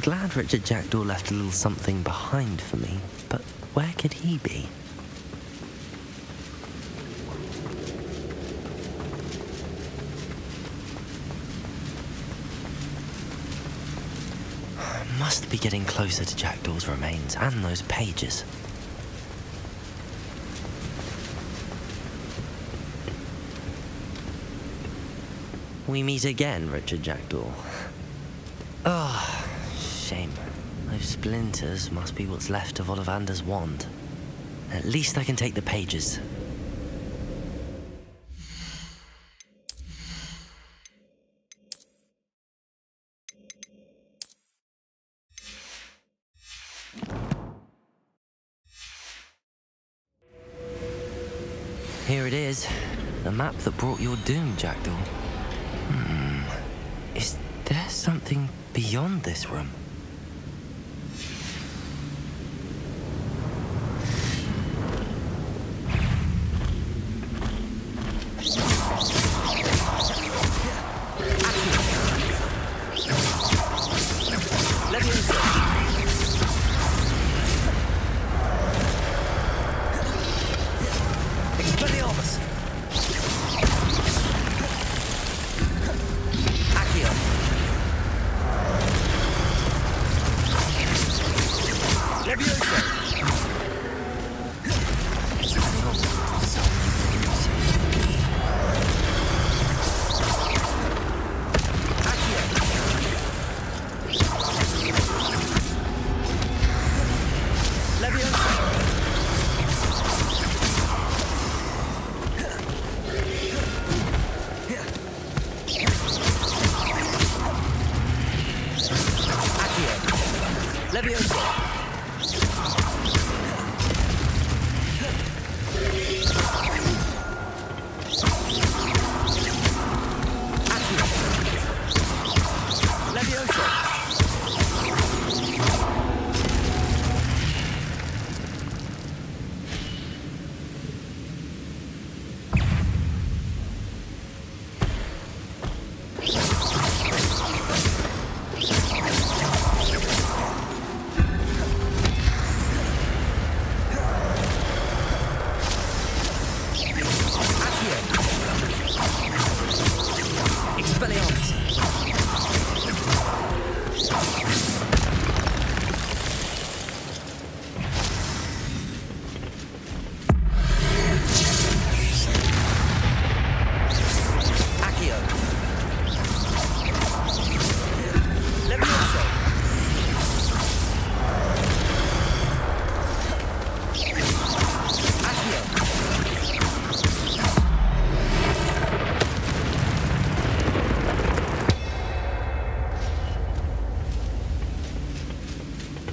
glad Richard Jackdaw left a little something behind for me, but where could he be? Must be getting closer to Jackdaw's remains and those pages. We meet again, Richard Jackdaw. Ah, shame. Those splinters must be what's left of Ollivander's wand. At least I can take the pages. Here it is, the map that brought your doom, Jackdaw. Is there something beyond this room?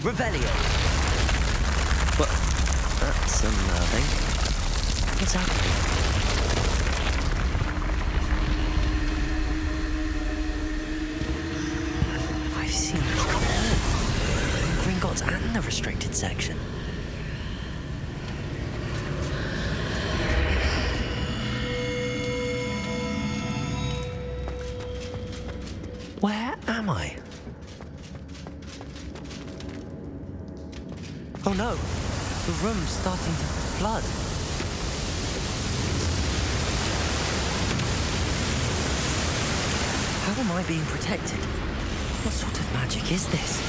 Revelio. Well, that's unnerving. What's happening? I've seen this before. Gringotts and the restricted section. Where am I? Oh no, the room's starting to flood. How am I being protected? What sort of magic is this?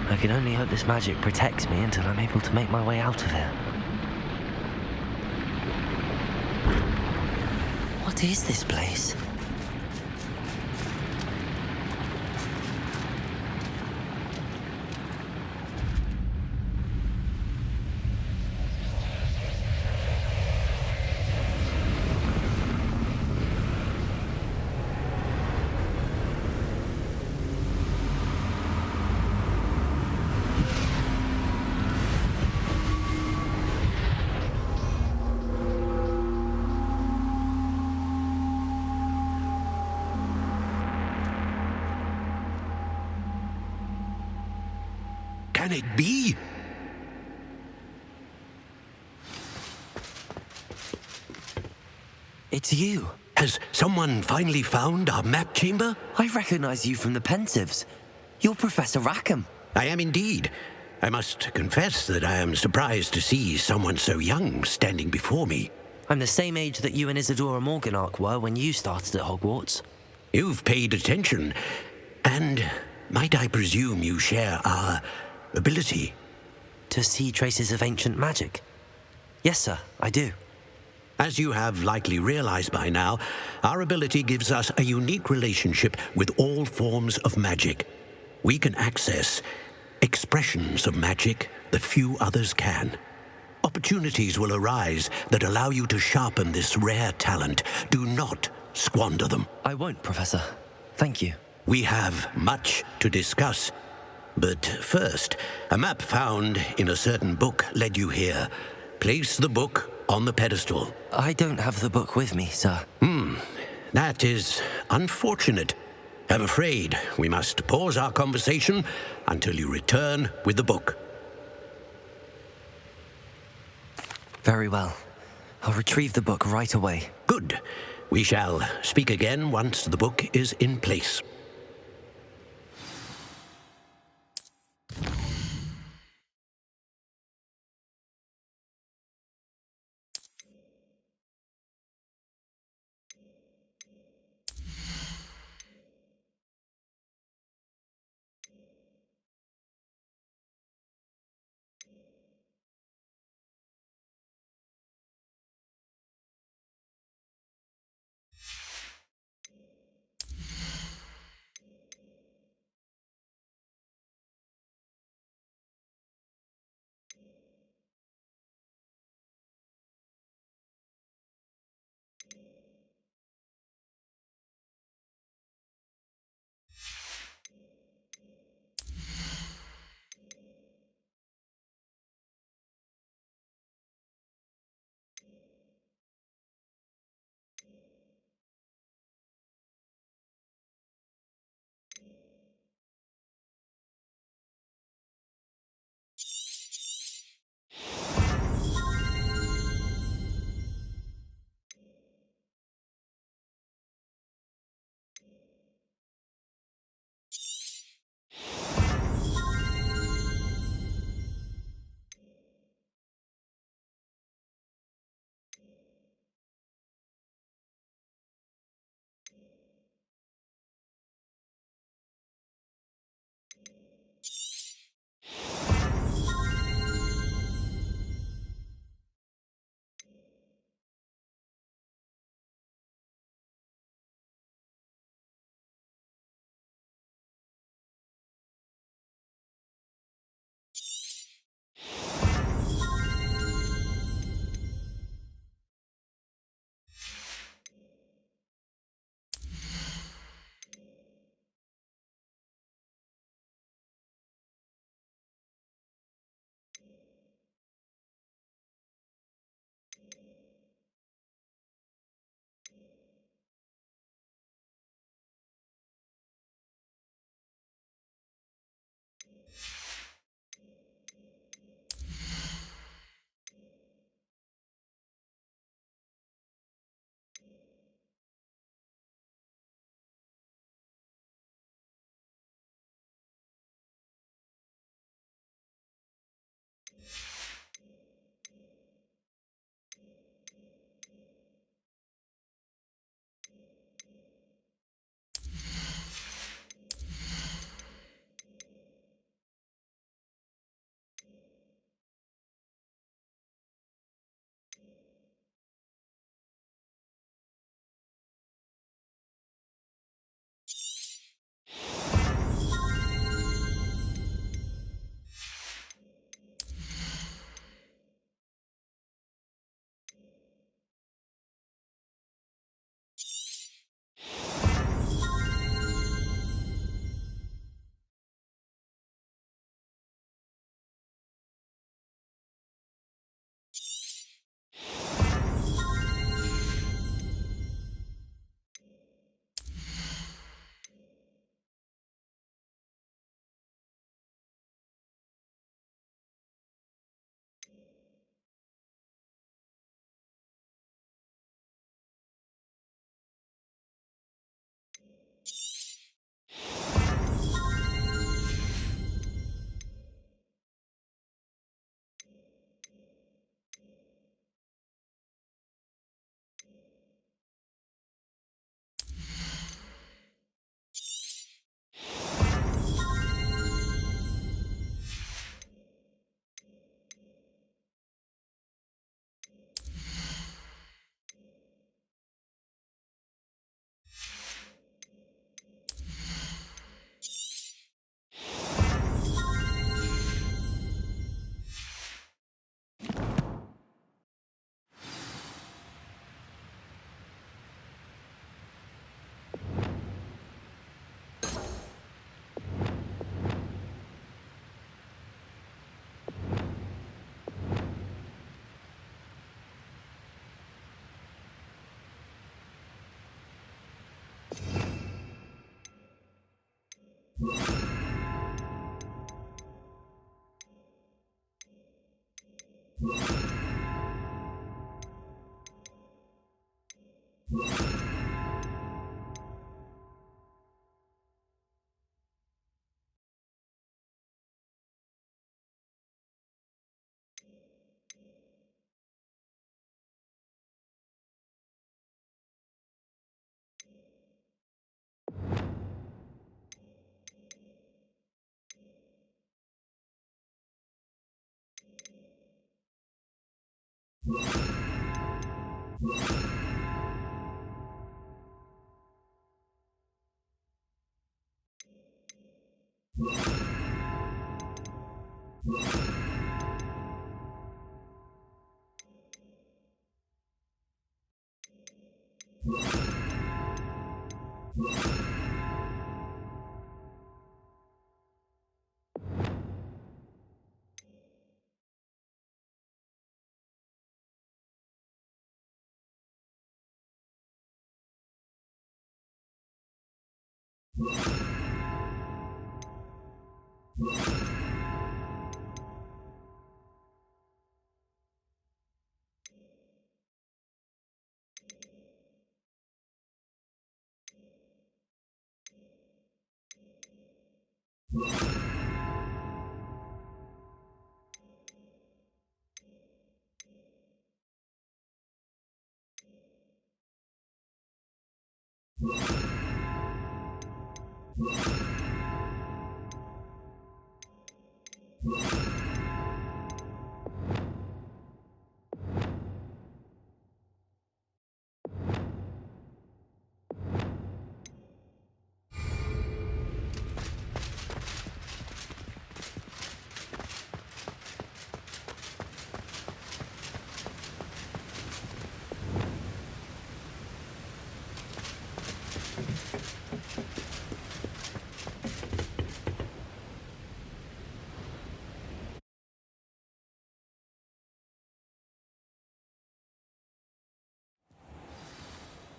I can only hope this magic protects me until I'm able to make my way out of here. What is this place? can it be? It's you. Has someone finally found our map chamber? I recognize you from the Pensieves. You're Professor Rackham. I am indeed. I must confess that I am surprised to see someone so young standing before me. I'm the same age that you and Isadora Morganach were when you started at Hogwarts. You've paid attention, and might I presume you share our ability? To see traces of ancient magic? Yes, sir, I do. As you have likely realized by now, our ability gives us a unique relationship with all forms of magic. We can access expressions of magic that few others can. Opportunities will arise that allow you to sharpen this rare talent. Do not squander them. I won't, Professor. Thank you. We have much to discuss. But first, a map found in a certain book led you here. Place the book on the pedestal. I don't have the book with me, sir. That is unfortunate. I'm afraid we must pause our conversation until you return with the book. Very well. I'll retrieve the book right away. Good. We shall speak again once the book is in place.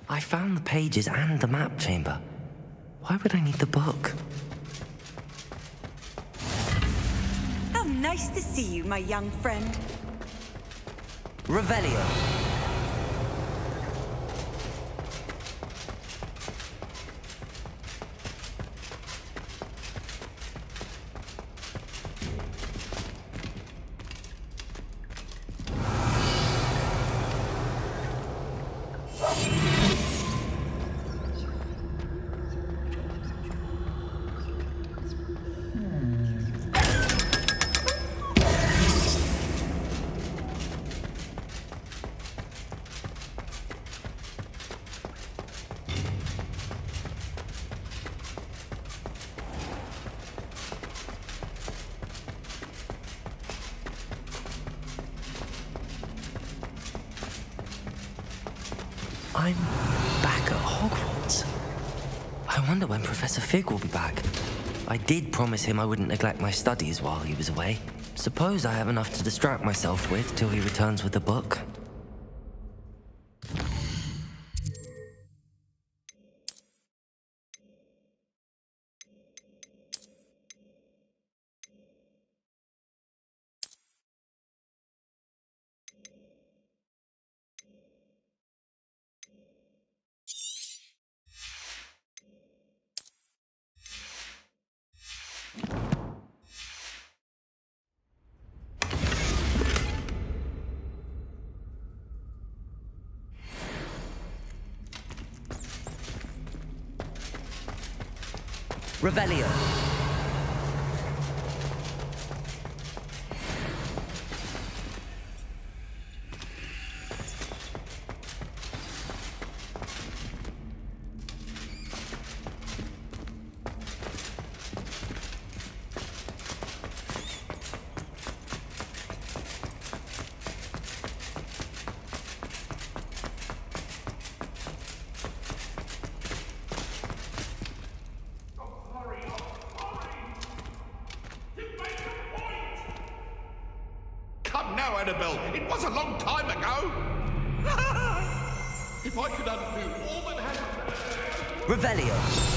I found the pages and the map chamber. Why would I need the book? How nice to see you, my young friend. Revelio. I'm back at Hogwarts. I wonder when Professor Fig will be back. I did promise him I wouldn't neglect my studies while he was away. Suppose I have enough to distract myself with till he returns with the book. Revelio. Now, Annabelle, it was a long time ago. If I could undo all that happened... Revelio.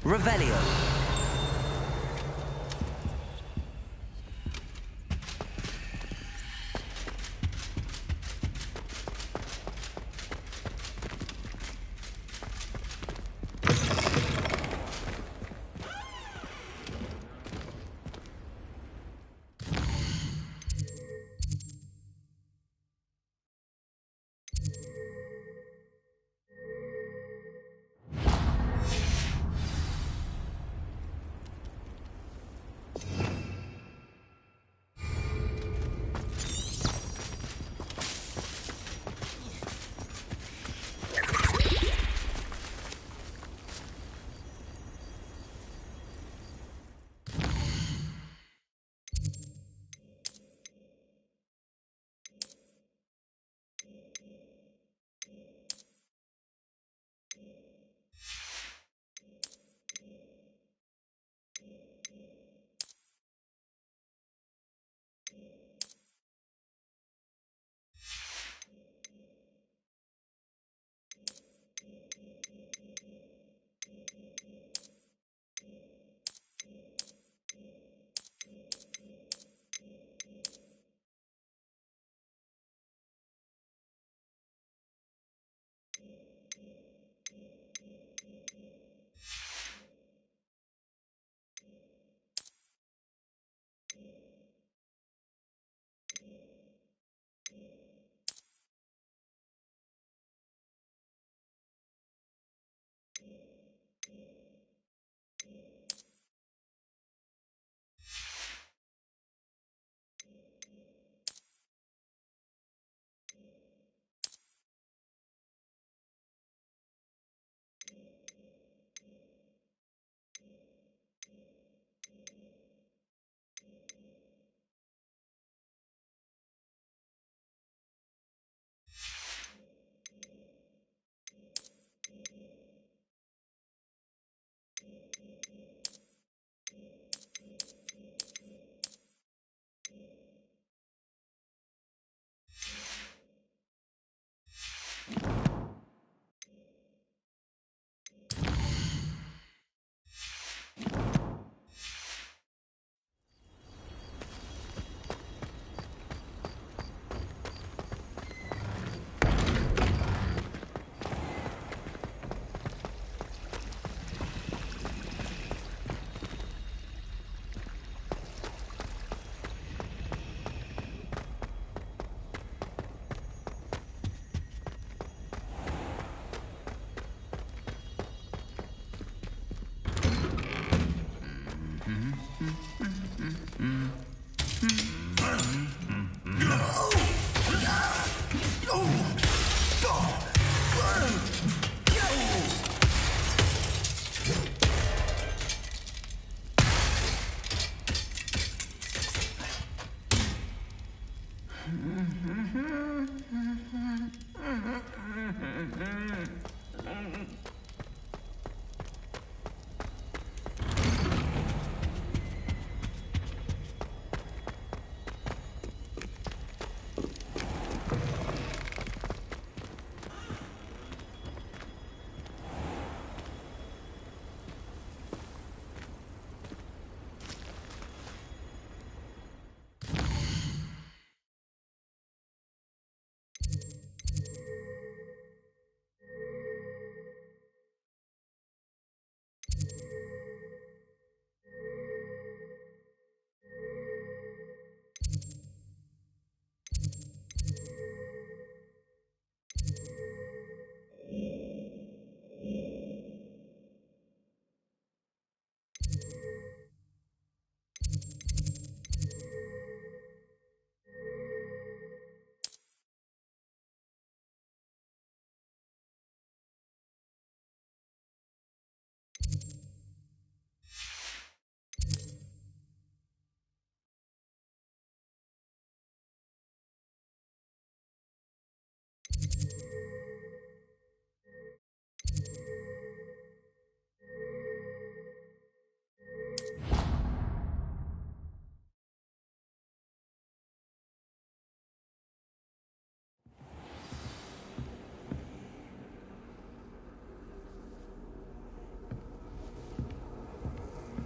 Revelio.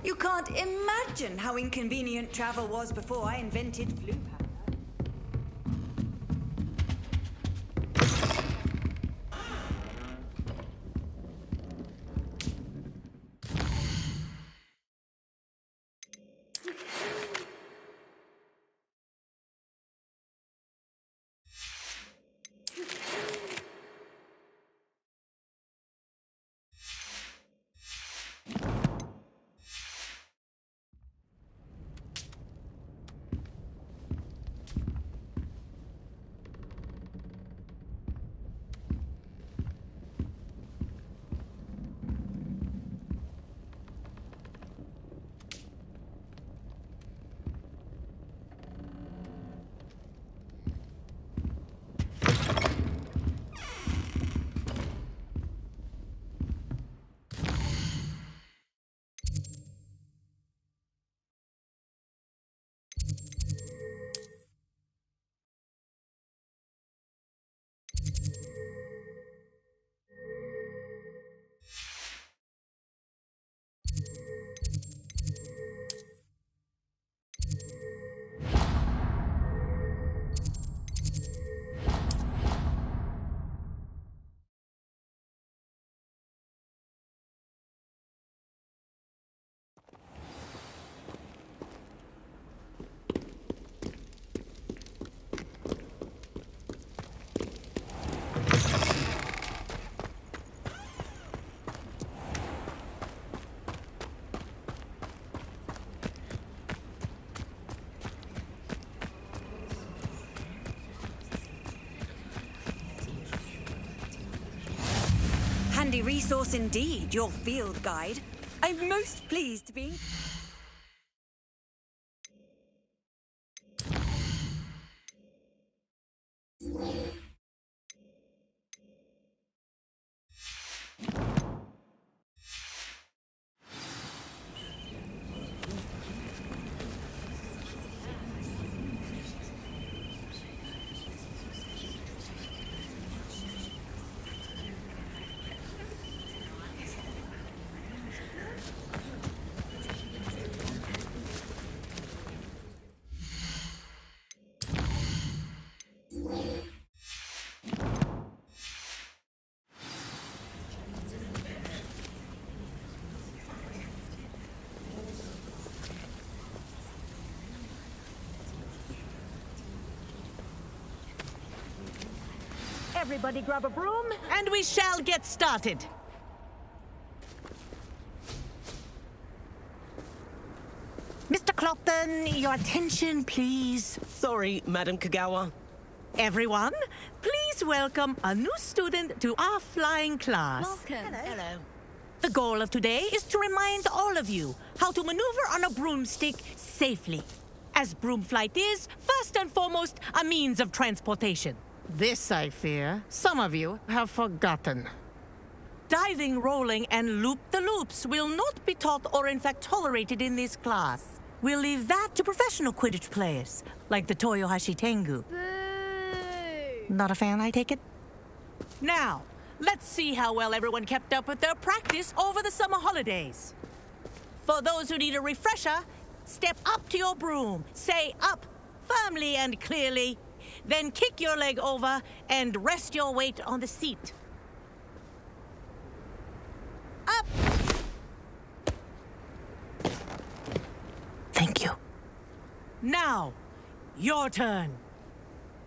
You can't imagine how inconvenient travel was before I invented flu powder. Handy resource indeed, your field guide. I'm most pleased to be... Everybody grab a broom, and we shall get started. Mr. Clopton, your attention, please. Sorry, Madam Kagawa. Everyone, please welcome a new student to our flying class. Welcome. Hello. The goal of today is to remind all of you how to maneuver on a broomstick safely, as broom flight is, first and foremost, a means of transportation. This, I fear, some of you have forgotten. Diving, rolling, and loop-the-loops will not be taught or in fact tolerated in this class. We'll leave that to professional Quidditch players, like the Toyohashi Tengu. Boo! Not a fan, I take it? Now, let's see how well everyone kept up with their practice over the summer holidays. For those who need a refresher, step up to your broom, say up, firmly and clearly, then kick your leg over and rest your weight on the seat. Up! Thank you. Now, your turn.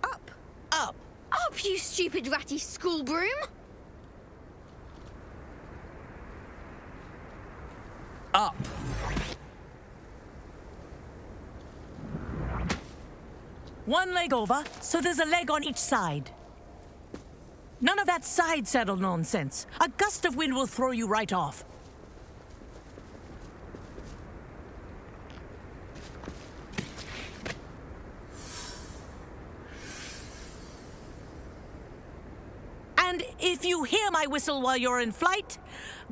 Up! Up! Up, you stupid ratty school broom! Up. One leg over, so there's a leg on each side. None of that side saddle nonsense. A gust of wind will throw you right off. And if you hear my whistle while you're in flight,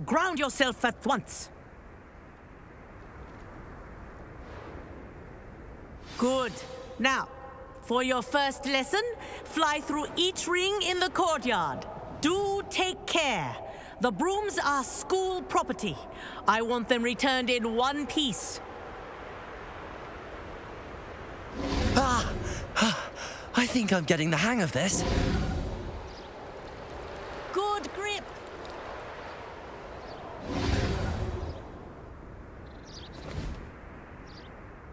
ground yourself at once. Good. Now, for your first lesson, fly through each ring in the courtyard. Do take care. The brooms are school property. I want them returned in one piece. I think I'm getting the hang of this. Good grip.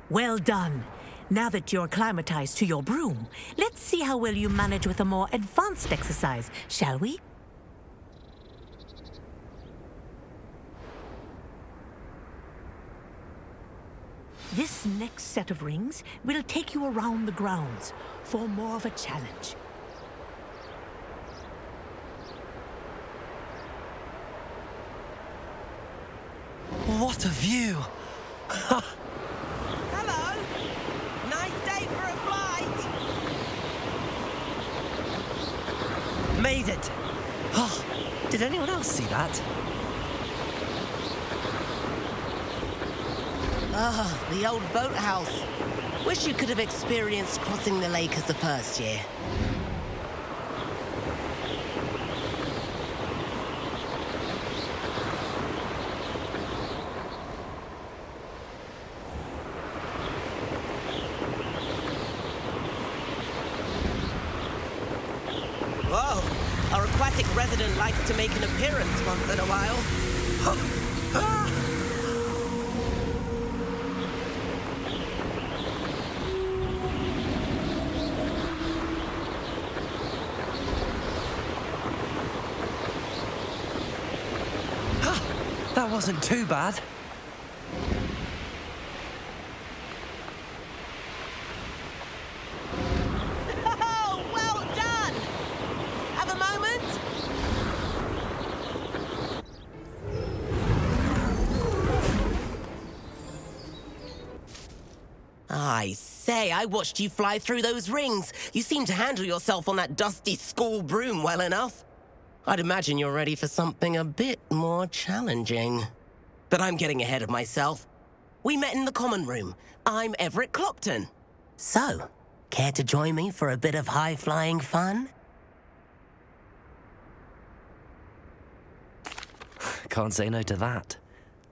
Well done. Now that you're acclimatized to your broom, let's see how well you manage with a more advanced exercise, shall we? This next set of rings will take you around the grounds for more of a challenge. What a view! Hello. Nice day for a flight. Made it! Oh, did anyone else see that? Ah, the old boathouse. Wish you could have experienced crossing the lake as the first year. Whoa, our aquatic resident likes to make an appearance once in a while. That wasn't too bad. Oh, well done! Have a moment? I say, I watched you fly through those rings. You seem to handle yourself on that dusty school broom well enough. I'd imagine you're ready for something a bit more challenging. But I'm getting ahead of myself. We met in the common room. I'm Everett Clopton. So, care to join me for a bit of high-flying fun? Can't say no to that.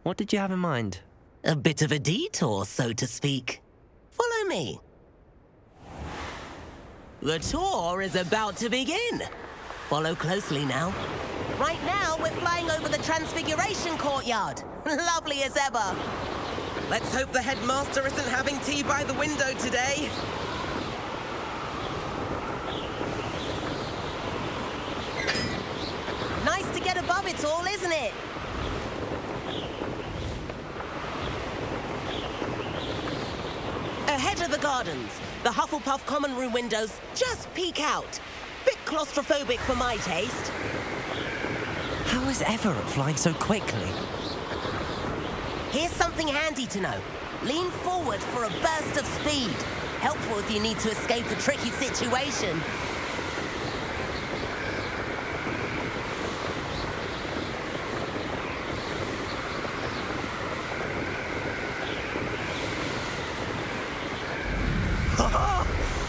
What did you have in mind? A bit of a detour, so to speak. Follow me. The tour is about to begin. Follow closely now. Right now, we're flying over the Transfiguration Courtyard. Lovely as ever. Let's hope the headmaster isn't having tea by the window today. Nice to get above it all, isn't it? Ahead of the gardens, the Hufflepuff common room windows just peek out. Bit claustrophobic for my taste. How is Everett flying so quickly? Here's something handy to know. Lean forward for a burst of speed. Helpful if you need to escape a tricky situation.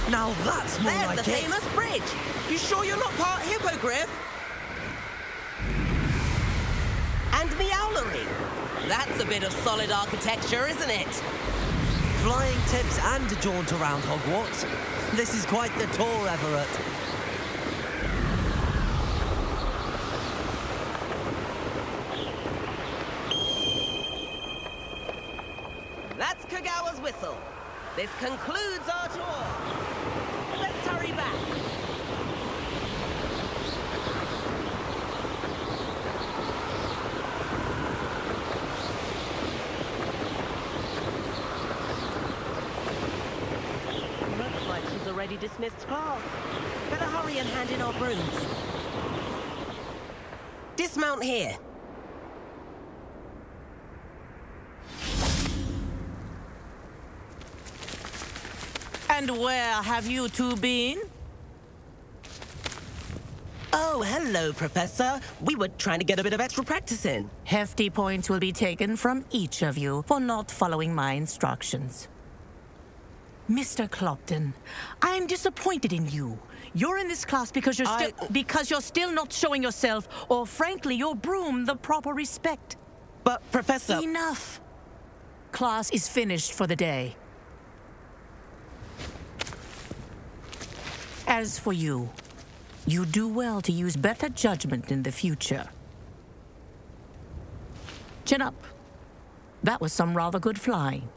Now that's more There's like the it. famous bridge. You sure you're not part hippogriff? And Meowlery. That's a bit of solid architecture, isn't it? Flying tips and a jaunt around Hogwarts. This is quite the tour, Everett. That's Kagawa's whistle. This concludes our tour. Let's hurry back. Looks like she's already dismissed class. Better hurry and hand in our brooms. Dismount here. And where have you two been? Oh, hello, Professor. We were trying to get a bit of extra practice in. Hefty points will be taken from each of you for not following my instructions. Mr. Clopton, I'm disappointed in you. You're in this class because you're still not showing yourself, or frankly, your broom, the proper respect. But, Professor... Enough. Class is finished for the day. As for you, you do well to use better judgment in the future. Chin up. That was some rather good flying.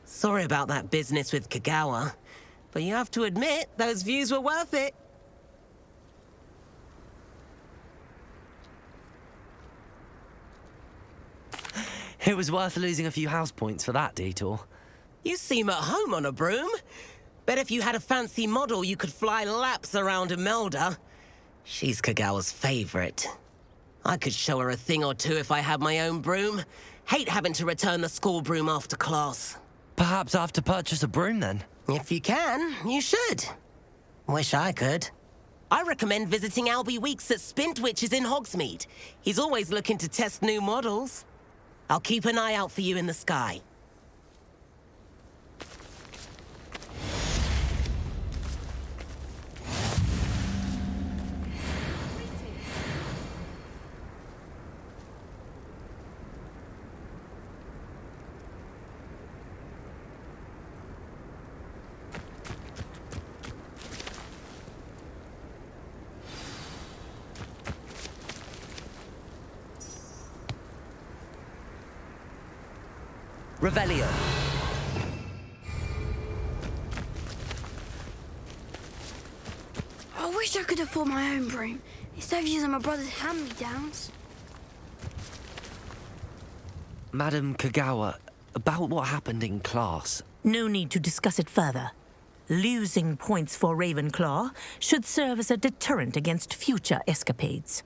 Sorry about that business with Kagawa, but you have to admit, those views were worth it. It was worth losing a few house points for that detour. You seem at home on a broom. Bet if you had a fancy model, you could fly laps around Imelda. She's Kagawa's favorite. I could show her a thing or two if I had my own broom. Hate having to return the school broom after class. Perhaps I have to purchase a broom then. If you can, you should. Wish I could. I recommend visiting Albie Weeks at Spintwitches in Hogsmeade. He's always looking to test new models. I'll keep an eye out for you in the sky. Revelio. I wish I could afford my own broom instead of using my brother's hand-me-downs. Madam Kagawa, about what happened in class. No need to discuss it further. Losing points for Ravenclaw should serve as a deterrent against future escapades.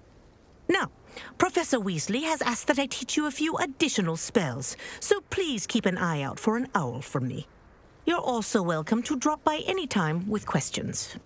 Now, Professor Weasley has asked that I teach you a few additional spells, so please keep an eye out for an owl from me. You're also welcome to drop by any time with questions.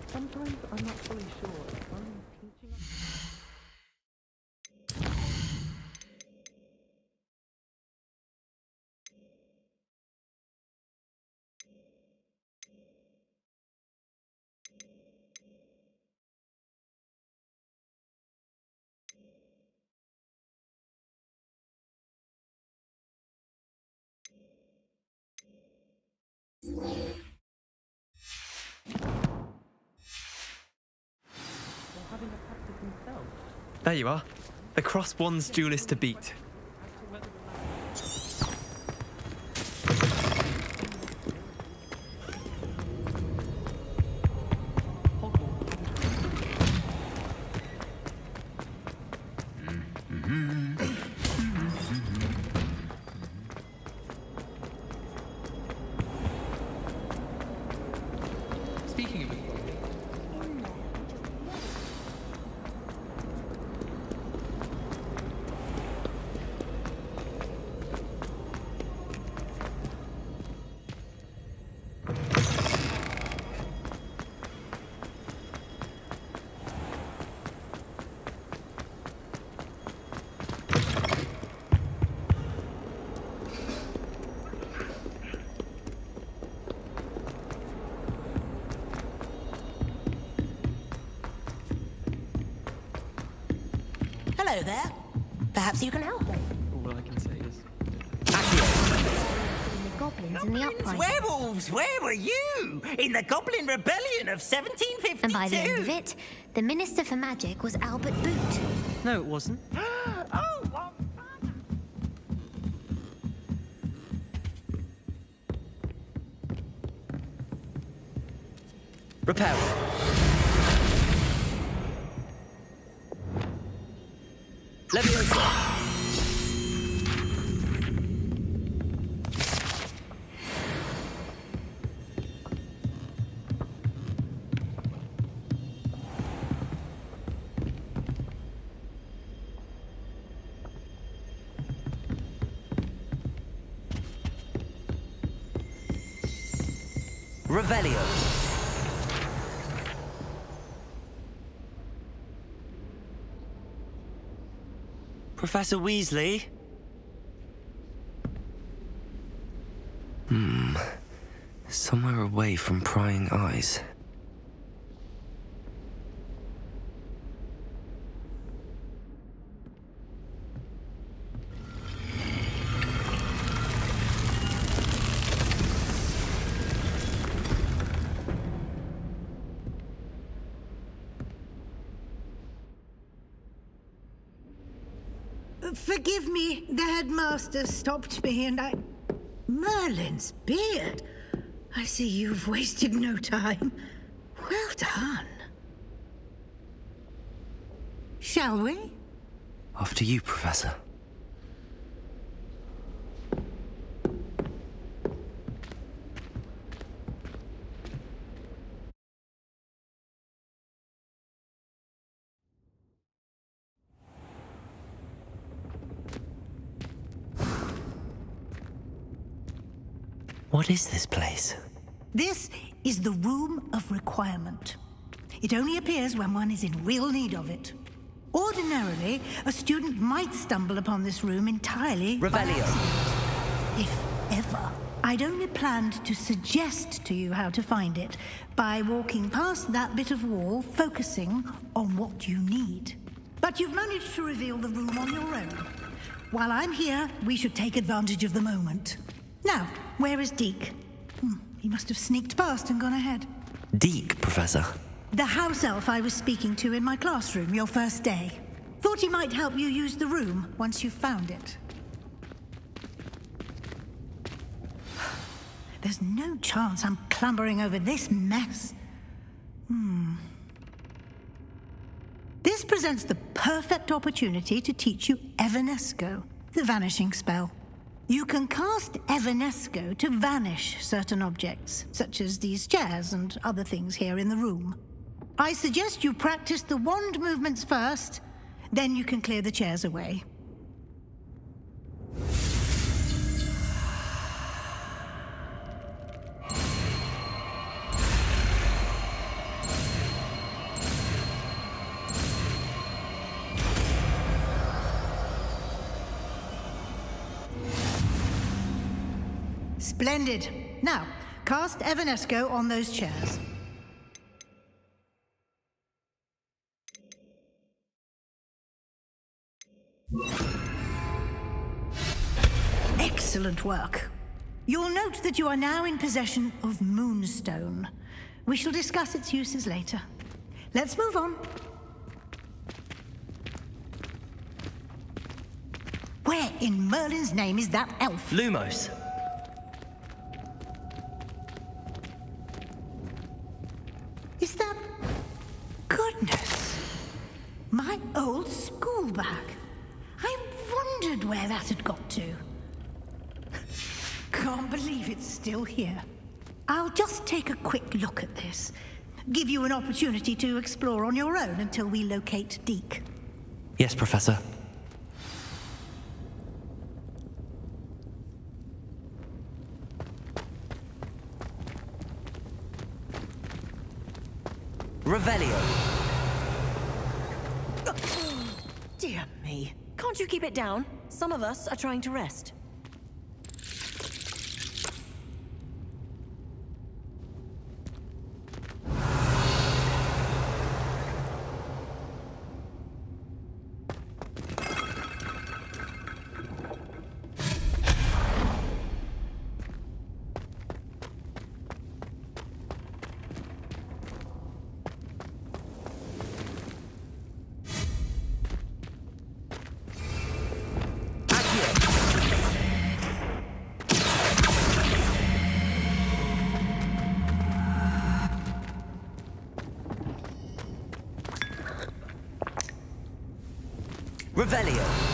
Sometimes I'm not fully sure if I'm teaching. There you are. The cross one's duelist to beat. Speaking of it, Hello there. Perhaps you can help me. all I can say is... The goblins in the uprising. Werewolves, where were you? In the Goblin Rebellion of 1752. And by the end of it, the Minister for Magic was Albert Boot. No, it wasn't. Oh, what fun! Repair. Leviosa. Revelio. Professor Weasley? Somewhere away from prying eyes. Forgive me, the headmaster stopped me and I... Merlin's beard. I see you've wasted no time. Well done. Shall we? After you, Professor. What is this place? This is the Room of Requirement. It only appears when one is in real need of it. Ordinarily, a student might stumble upon this room entirely by Revelio. accident. If ever. I'd only planned to suggest to you how to find it by walking past that bit of wall, focusing on what you need. But you've managed to reveal the room on your own. While I'm here, we should take advantage of the moment. Now, where is Deke? He must have sneaked past and gone ahead. Deke, Professor. The house elf I was speaking to in my classroom your first day. Thought he might help you use the room once you found it. There's no chance I'm clambering over this mess. This presents the perfect opportunity to teach you Evanesco, the vanishing spell. You can cast Evanesco to vanish certain objects, such as these chairs and other things here in the room. I suggest you practice the wand movements first, then you can clear the chairs away. Splendid. Now, cast Evanesco on those chairs. Excellent work. You'll note that you are now in possession of Moonstone. We shall discuss its uses later. Let's move on. Where in Merlin's name is that elf? Lumos. Is that... Goodness. My old school bag. I wondered where that had got to. Can't believe it's still here. I'll just take a quick look at this. Give you an opportunity to explore on your own until we locate Deke. Yes, Professor. Revelio. Dear me. Can't you keep it down? Some of us are trying to rest. Revelio.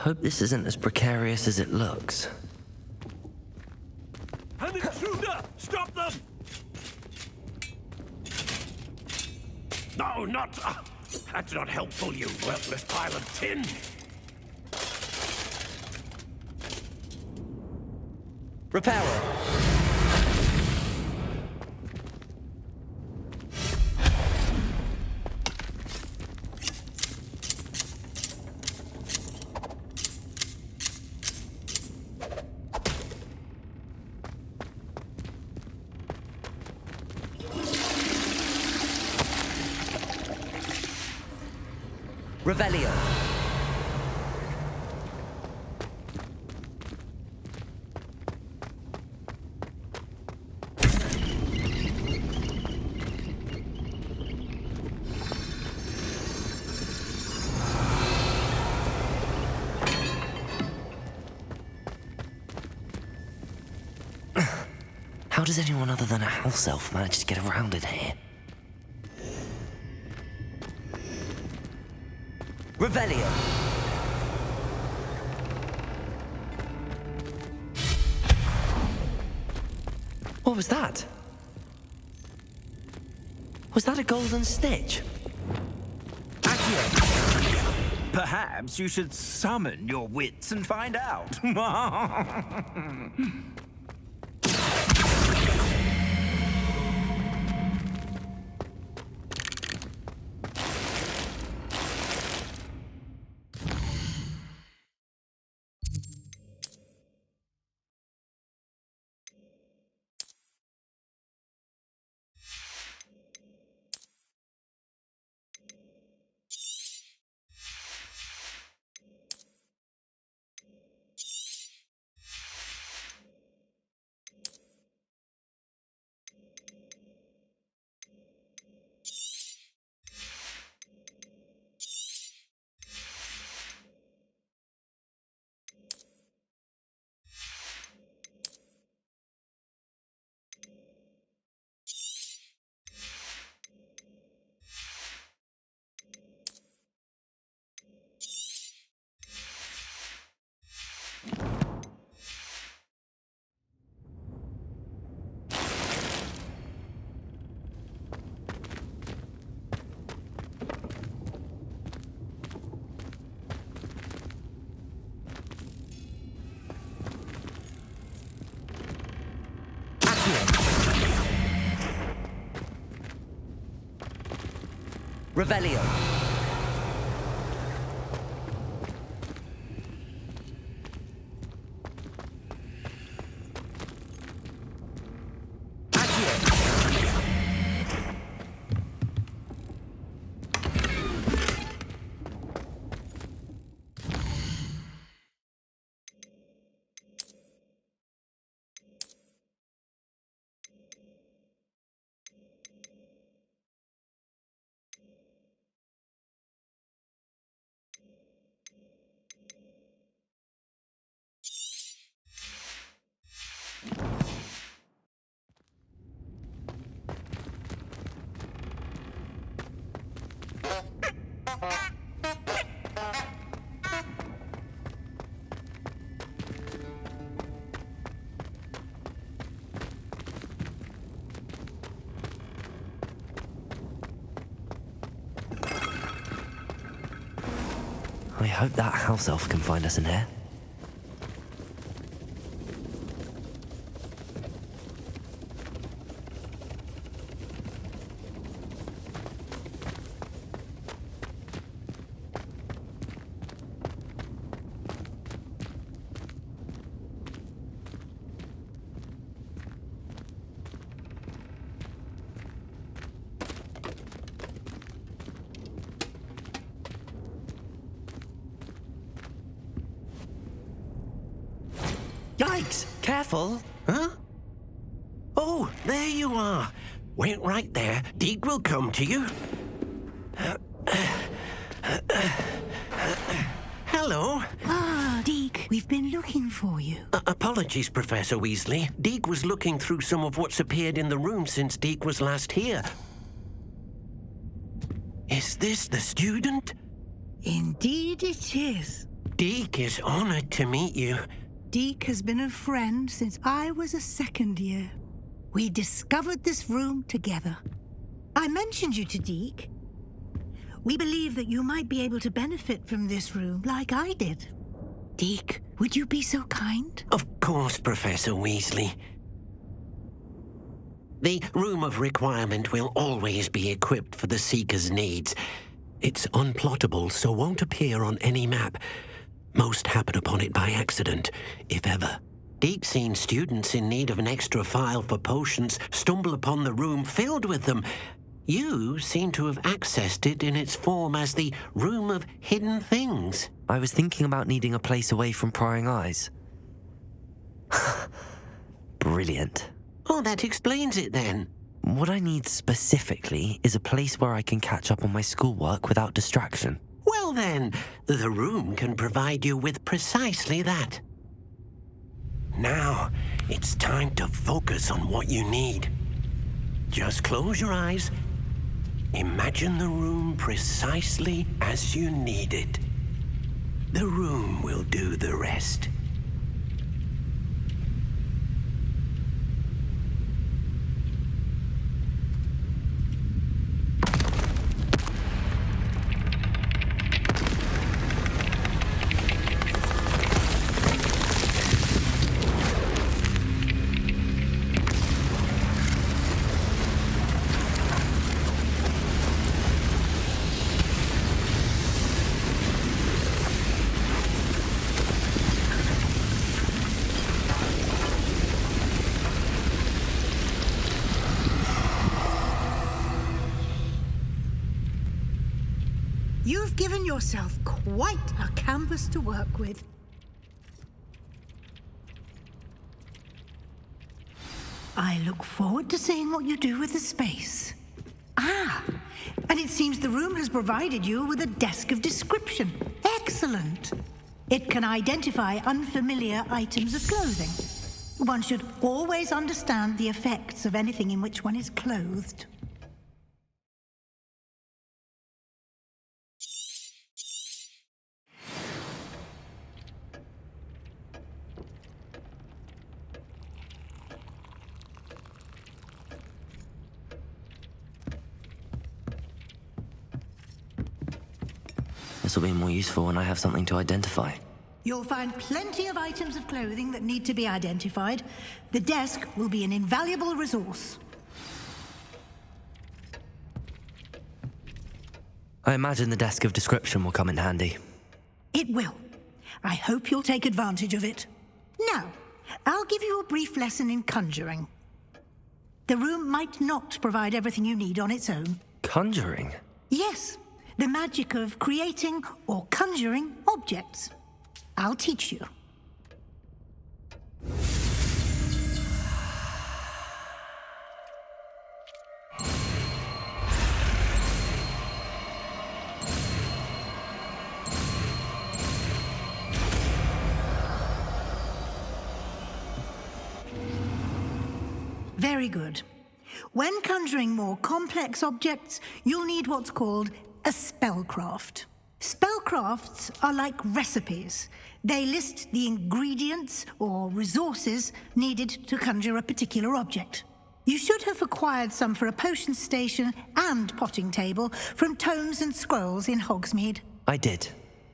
Hope this isn't as precarious as it looks. An intruder! Stop them! No, not... that's not helpful, you worthless pile of tin! Reparo. Revelio. How does anyone other than a house elf manage to get around in here? Revelio. What was that? Was that a golden stitch? Perhaps you should summon your wits and find out. Revelio. I hope that house elf can find us in here. Yikes! Careful! Huh? Oh, there you are. Wait right there. Deke will come to you. Hello. Ah, Deke, we've been looking for you. Apologies, Professor Weasley. Deke was looking through some of what's appeared in the room since Deke was last here. Is this the student? Indeed it is. Deke is honored to meet you. Deke has been a friend since I was a second year. We discovered this room together. I mentioned you to Deke. We believe that you might be able to benefit from this room like I did. Deke, would you be so kind? Of course, Professor Weasley. The Room of Requirement will always be equipped for the Seeker's needs. It's unplottable, so won't appear on any map. Most happen upon it by accident, if ever. Deke's seen students in need of an extra file for potions stumble upon the room filled with them. You seem to have accessed it in its form as the Room of Hidden Things. I was thinking about needing a place away from prying eyes. Brilliant. Oh, that explains it then. What I need specifically is a place where I can catch up on my schoolwork without distraction. Well then, the room can provide you with precisely that. Now, it's time to focus on what you need. Just close your eyes. Imagine the room precisely as you need it. The room will do the rest. You've given yourself quite a canvas to work with. I look forward to seeing what you do with the space. Ah, and it seems the room has provided you with a desk of description. Excellent. It can identify unfamiliar items of clothing. One should always understand the effects of anything in which one is clothed. This will be more useful when I have something to identify. You'll find plenty of items of clothing that need to be identified. The desk will be an invaluable resource. I imagine the desk of description will come in handy. It will. I hope you'll take advantage of it. Now, I'll give you a brief lesson in conjuring. The room might not provide everything you need on its own. Conjuring? Yes, the magic of creating or conjuring objects. I'll teach you. Very good. When conjuring more complex objects, you'll need what's called a spellcraft. Spellcrafts are like recipes. They list the ingredients or resources needed to conjure a particular object. You should have acquired some for a potion station and potting table from tomes and scrolls in Hogsmeade. I did.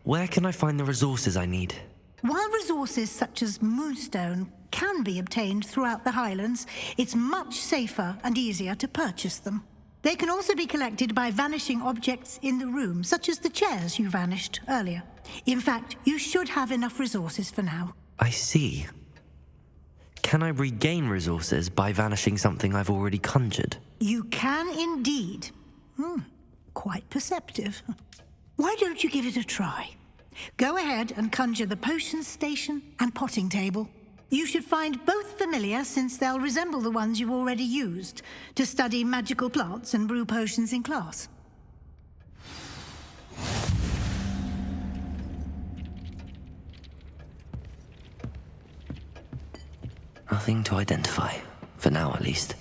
Where can I find the resources I need? While resources such as moonstone can be obtained throughout the Highlands, it's much safer and easier to purchase them. They can also be collected by vanishing objects in the room, such as the chairs you vanished earlier. In fact, you should have enough resources for now. I see. Can I regain resources by vanishing something I've already conjured? You can indeed. Quite perceptive. Why don't you give it a try? Go ahead and conjure the potion station and potting table. You should find both familiar, since they'll resemble the ones you've already used to study magical plants and brew potions in class. Nothing to identify, for now at least.